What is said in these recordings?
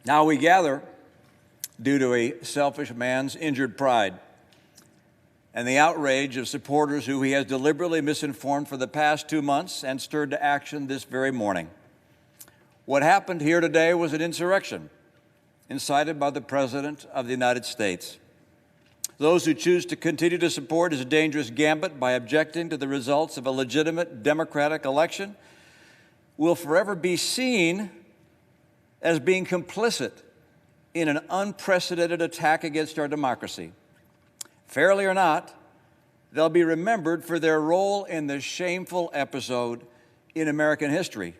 Now we gather due to a selfish man's injured pride and the outrage of supporters who he has deliberately misinformed for the past 2 months and stirred to action this very morning. What happened here today was an insurrection incited by the President of the United States. Those who choose to continue to support his dangerous gambit by objecting to the results of a legitimate democratic election will forever be seen as being complicit in an unprecedented attack against our democracy. Fairly or not, they'll be remembered for their role in this shameful episode in American history.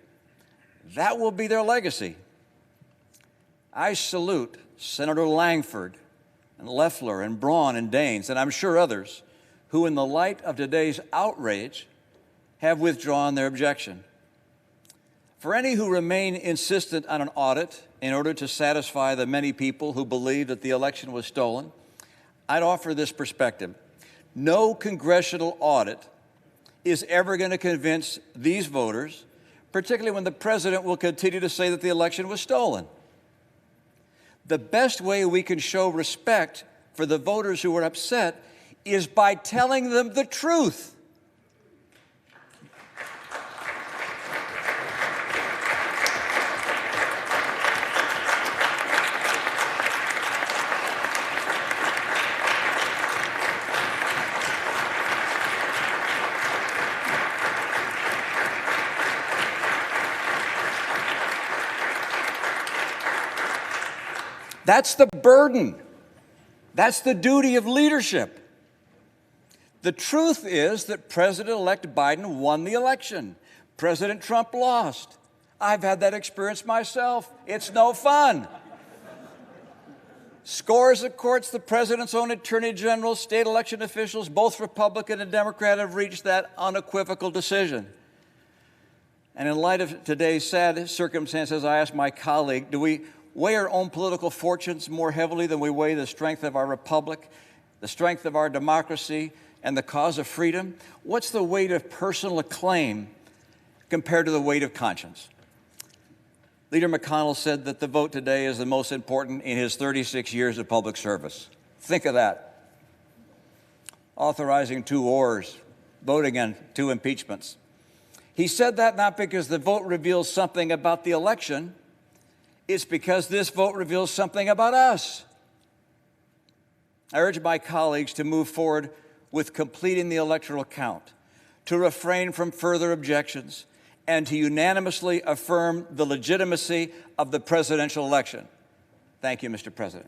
That will be their legacy. I salute Senator Langford and Loeffler and Braun and Daines, and I'm sure others, who in the light of today's outrage have withdrawn their objection. For any who remain insistent on an audit in order to satisfy the many people who believe that the election was stolen, I'd offer this perspective. No congressional audit is ever going to convince these voters, particularly when the president will continue to say that the election was stolen. The best way we can show respect for the voters who are upset is by telling them the truth. That's the burden. That's the duty of leadership. The truth is that President-elect Biden won the election. President Trump lost. I've had that experience myself. It's no fun. Scores of courts, the president's own attorney general, state election officials, both Republican and Democrat, have reached that unequivocal decision. And in light of today's sad circumstances, I asked my colleague, do we weigh our own political fortunes more heavily than we weigh the strength of our republic, the strength of our democracy, and the cause of freedom? What's the weight of personal acclaim compared to the weight of conscience? Leader McConnell said that the vote today is the most important in his 36 years of public service. Think of that. Authorizing 2 wars, voting on 2 impeachments. He said that not because the vote reveals something about the election, it's because this vote reveals something about us. I urge my colleagues to move forward with completing the electoral count, to refrain from further objections, and to unanimously affirm the legitimacy of the presidential election. Thank you, Mr. President.